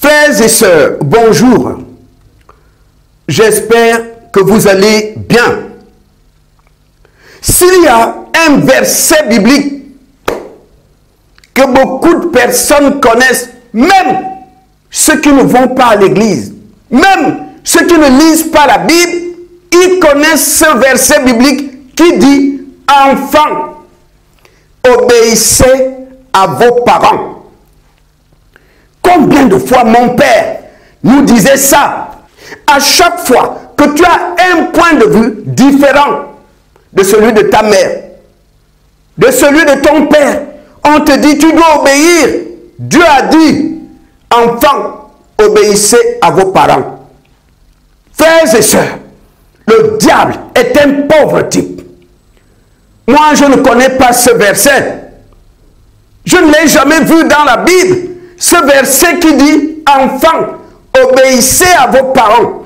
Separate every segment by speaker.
Speaker 1: Frères et sœurs, bonjour. J'espère que vous allez bien. S'il y a un verset biblique que beaucoup de personnes connaissent, même ceux qui ne vont pas à l'église, même ceux qui ne lisent pas la Bible, ils connaissent ce verset biblique qui dit « Enfants, obéissez à vos parents ». Combien de fois mon père nous disait ça? À chaque fois que tu as un point de vue différent de celui de ta mère, de celui de ton père, on te dit tu dois obéir. Dieu a dit, enfants, obéissez à vos parents. Frères et sœurs, le diable est un pauvre type. Moi, je ne connais pas ce verset. Je ne l'ai jamais vu dans la Bible. Ce verset qui dit, enfants, obéissez à vos parents.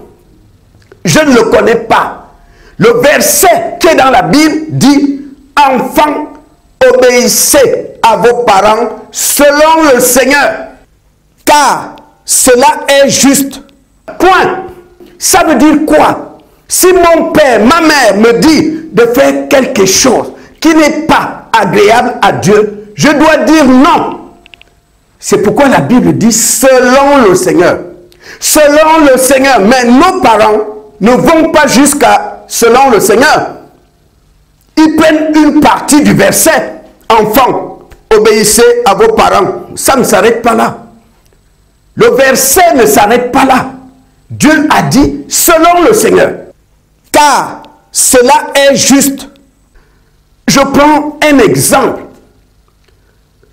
Speaker 1: Je ne le connais pas. Le verset qui est dans la Bible dit, enfants, obéissez à vos parents selon le Seigneur, car cela est juste. Point. Ça veut dire quoi? Si mon père, ma mère me dit de faire quelque chose qui n'est pas agréable à Dieu, je dois dire non. C'est pourquoi la Bible dit selon le Seigneur. Selon le Seigneur. Mais nos parents ne vont pas jusqu'à selon le Seigneur. Ils prennent une partie du verset. Enfants, obéissez à vos parents. Ça ne s'arrête pas là. Le verset ne s'arrête pas là. Dieu a dit selon le Seigneur. Car cela est juste. Je prends un exemple.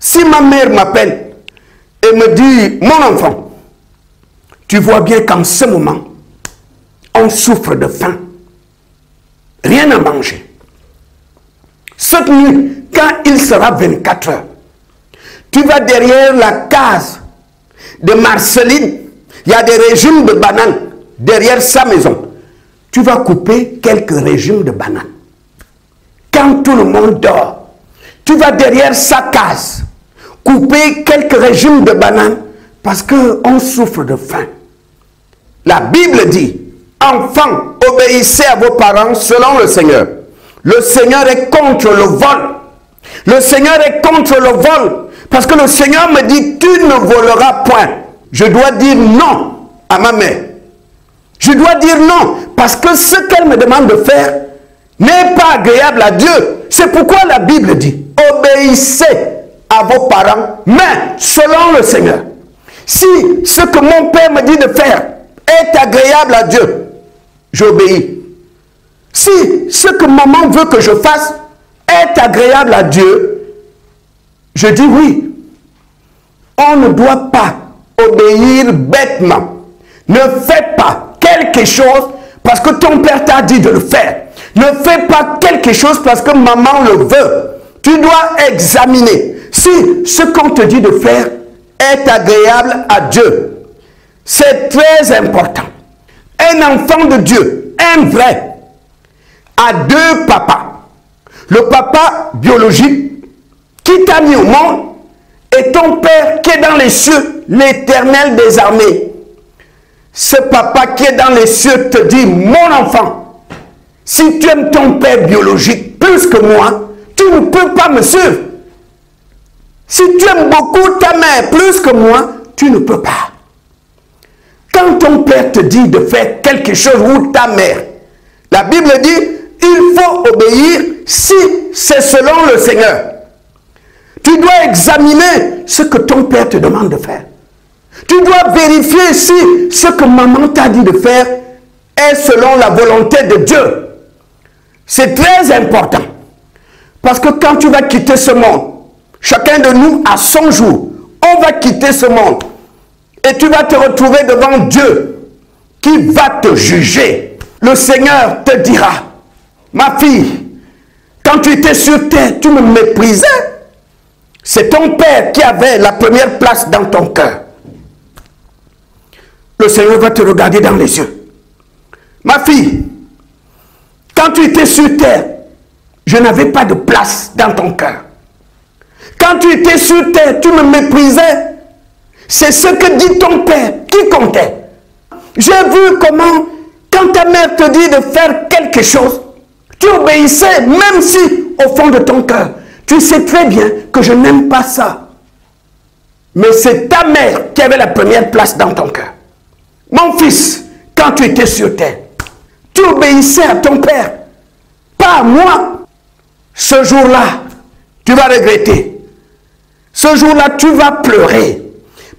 Speaker 1: Si ma mère m'appelle et me dit, mon enfant, tu vois bien qu'en ce moment, on souffre de faim. Rien à manger. Cette nuit, quand il sera 24 heures, tu vas derrière la case de Marceline, il y a des régimes de bananes derrière sa maison. Tu vas couper quelques régimes de bananes. Quand tout le monde dort, tu vas derrière sa case, couper quelques régimes de bananes parce qu'on souffre de faim. La Bible dit, enfants, obéissez à vos parents selon le Seigneur. Le Seigneur est contre le vol. Le Seigneur est contre le vol. Parce que le Seigneur me dit, tu ne voleras point. Je dois dire non à ma mère. Je dois dire non parce que ce qu'elle me demande de faire n'est pas agréable à Dieu. C'est pourquoi la Bible dit, obéissez à vos parents, mais selon le Seigneur. Si ce que mon père me dit de faire est agréable à Dieu, j'obéis. Si ce que maman veut que je fasse est agréable à Dieu, je dis oui. On ne doit pas obéir bêtement. Ne fais pas quelque chose parce que ton père t'a dit de le faire. Ne fais pas quelque chose parce que maman le veut. Tu dois examiner si ce qu'on te dit de faire est agréable à Dieu. C'est très important. Un enfant de Dieu, un vrai, a deux papas. Le papa biologique qui t'a mis au monde et ton père qui est dans les cieux, l'Éternel des armées. Ce papa qui est dans les cieux te dit, mon enfant, si tu aimes ton père biologique plus que moi, tu ne peux pas me suivre. Si tu aimes beaucoup ta mère plus que moi, tu ne peux pas. Quand ton père te dit de faire quelque chose ou ta mère, la Bible dit, il faut obéir si c'est selon le Seigneur. Tu dois examiner ce que ton père te demande de faire. Tu dois vérifier si ce que maman t'a dit de faire est selon la volonté de Dieu. C'est très important. Parce que quand tu vas quitter ce monde, chacun de nous a son jour. On va quitter ce monde. Et tu vas te retrouver devant Dieu qui va te juger. Le Seigneur te dira, ma fille, quand tu étais sur terre, tu me méprisais. C'est ton père qui avait la première place dans ton cœur. Le Seigneur va te regarder dans les yeux. Ma fille, quand tu étais sur terre, je n'avais pas de place dans ton cœur. Quand tu étais sur terre, tu me méprisais. C'est ce que dit ton père qui comptait. J'ai vu comment, quand ta mère te dit de faire quelque chose, tu obéissais, même si, au fond de ton cœur, tu sais très bien que je n'aime pas ça. Mais c'est ta mère qui avait la première place dans ton cœur. Mon fils, quand tu étais sur terre, tu obéissais à ton père, pas à moi. Ce jour-là, tu vas regretter. Ce jour-là, tu vas pleurer.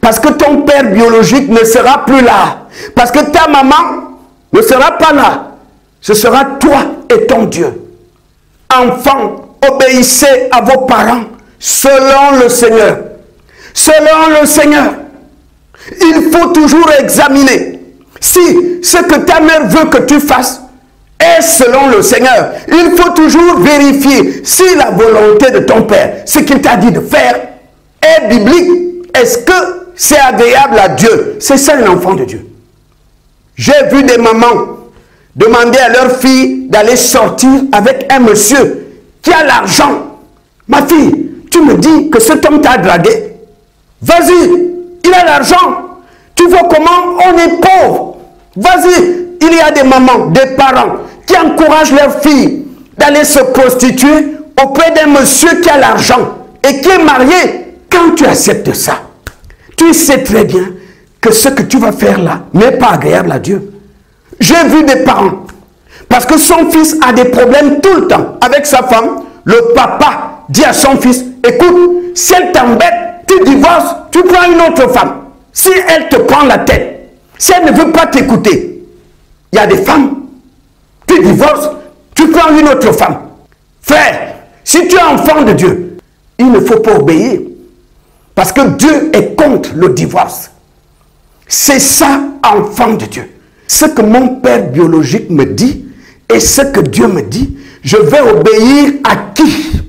Speaker 1: Parce que ton père biologique ne sera plus là. Parce que ta maman ne sera pas là. Ce sera toi et ton Dieu. Enfants, obéissez à vos parents selon le Seigneur. Selon le Seigneur. Il faut toujours examiner si ce que ta mère veut que tu fasses est selon le Seigneur. Il faut toujours vérifier si la volonté de ton père, ce qu'il t'a dit de faire, est biblique. Est-ce que c'est agréable à Dieu? C'est ça un enfant de Dieu. J'ai vu des mamans demander à leur fille d'aller sortir avec un monsieur qui a l'argent. Ma fille, tu me dis que cet homme t'a dragué. Vas-y, il a l'argent. Tu vois comment on est pauvre. Vas-y, il y a des mamans, des parents qui encouragent leurs filles d'aller se prostituer auprès d'un monsieur qui a l'argent et qui est marié. Quand tu acceptes ça, tu sais très bien que ce que tu vas faire là n'est pas agréable à Dieu. J'ai vu des parents, parce que son fils a des problèmes tout le temps avec sa femme, le papa dit à son fils, écoute, si elle t'embête, tu divorces, tu prends une autre femme. Si elle te prend la tête, si elle ne veut pas t'écouter, il y a des femmes, tu divorces, tu prends une autre femme. Frère, si tu es enfant de Dieu, il ne faut pas obéir. Parce que Dieu est contre le divorce. C'est ça, enfant de Dieu. Ce que mon père biologique me dit et ce que Dieu me dit, je vais obéir à qui?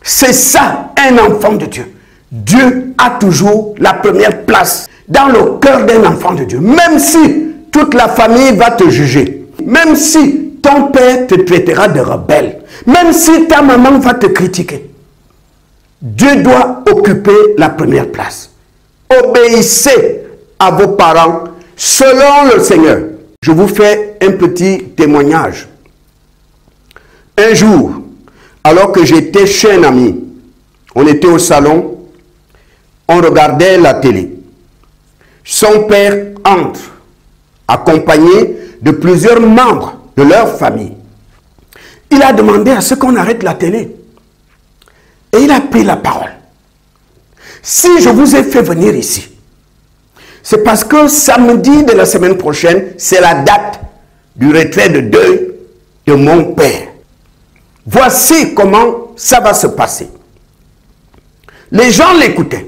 Speaker 1: C'est ça, un enfant de Dieu. Dieu a toujours la première place dans le cœur d'un enfant de Dieu. Même si toute la famille va te juger, même si ton père te traitera de rebelle, même si ta maman va te critiquer, Dieu doit occuper la première place. Obéissez à vos parents selon le Seigneur. Je vous fais un petit témoignage. Un jour, alors que j'étais chez un ami, on était au salon, on regardait la télé. Son père entre, accompagné de plusieurs membres de leur famille. Il a demandé à ce qu'on arrête la télé. Et il a pris la parole. Si je vous ai fait venir ici, c'est parce que samedi de la semaine prochaine, c'est la date du retrait de deuil de mon père. Voici comment ça va se passer. Les gens l'écoutaient.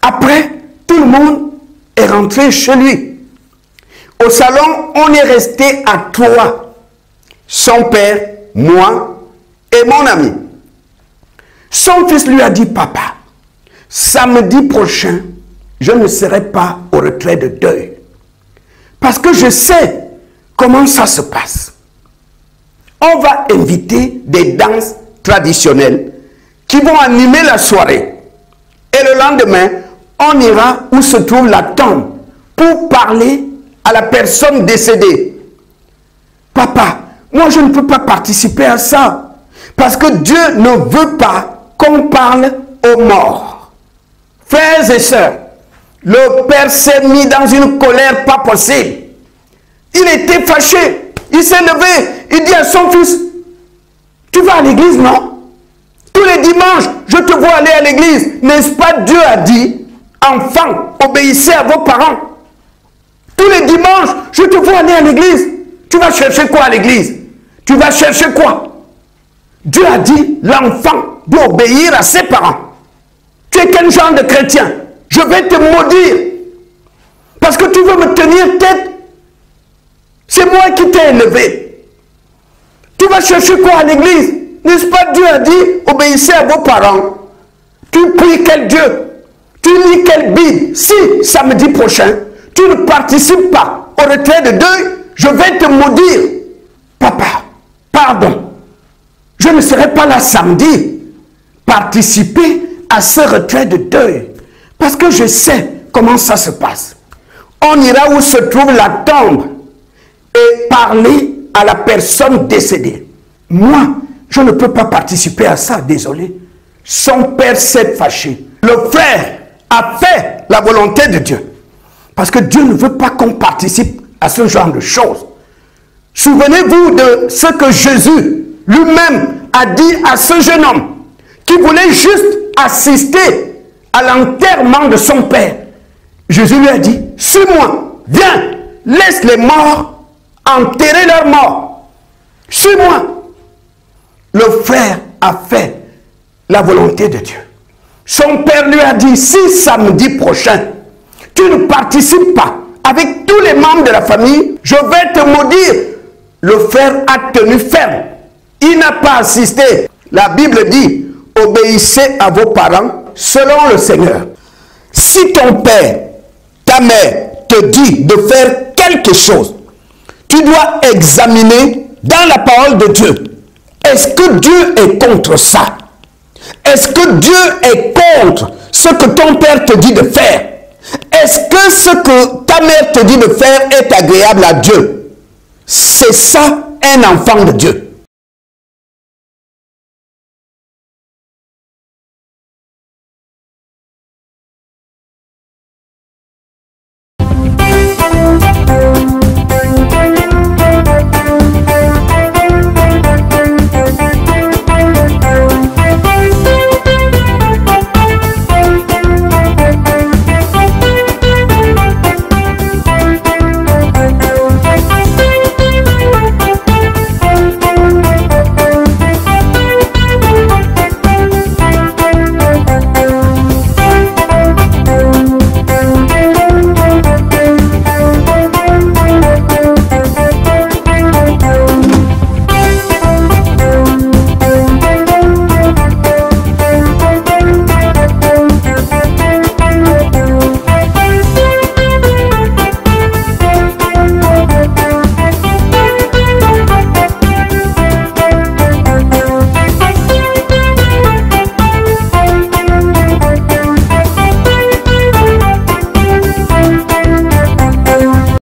Speaker 1: Après, tout le monde est rentré chez lui. Au salon, on est resté à 3. Son père, moi et mon ami. Son fils lui a dit, papa, samedi prochain, je ne serai pas au retrait de deuil. Parce que je sais comment ça se passe. On va inviter des danses traditionnelles qui vont animer la soirée. Et le lendemain, on ira où se trouve la tombe pour parler à la personne décédée. Papa, moi je ne peux pas participer à ça. Parce que Dieu ne veut pas qu'on parle aux morts. Frères et sœurs, le père s'est mis dans une colère pas possible. Il était fâché. Il s'est levé. Il dit à son fils, tu vas à l'église, non? Tous les dimanches, je te vois aller à l'église. N'est-ce pas Dieu a dit, enfants, obéissez à vos parents. Tous les dimanches, je te vois aller à l'église. Tu vas chercher quoi à l'église? Tu vas chercher quoi? Dieu a dit, l'enfant doit obéir à ses parents. Tu es quel genre de chrétien? Je vais te maudire. Parce que tu veux me tenir tête. C'est moi qui t'ai élevé. Tu vas chercher quoi à l'église? N'est-ce pas Dieu a dit, obéissez à vos parents. Tu pries quel Dieu? Tu lis quelle Bible? Si samedi prochain, tu ne participes pas au retrait de deuil, je vais te maudire. Papa, pardon. Je ne serai pas là samedi. Participer à ce retrait de deuil. Parce que je sais comment ça se passe. On ira où se trouve la tombe et parler à la personne décédée. Moi, je ne peux pas participer à ça, désolé. Son père s'est fâché. Le frère a fait la volonté de Dieu. Parce que Dieu ne veut pas qu'on participe à ce genre de choses. Souvenez-vous de ce que Jésus lui-même a dit à ce jeune homme qui voulait juste assister à l'enterrement de son père. Jésus lui a dit, suis-moi, viens, laisse les morts enterrer leurs morts. Suis-moi. Le frère a fait la volonté de Dieu. Son père lui a dit, si samedi prochain, tu ne participes pas avec tous les membres de la famille, je vais te maudire. Le frère a tenu ferme. Il n'a pas assisté. La Bible dit, obéissez à vos parents selon le Seigneur. Si ton père, ta mère te dit de faire quelque chose, tu dois examiner dans la parole de Dieu. Est-ce que Dieu est contre ça? Est-ce que Dieu est contre ce que ton père te dit de faire? Est-ce que ce que ta mère te dit de faire est agréable à Dieu? C'est ça un enfant de Dieu.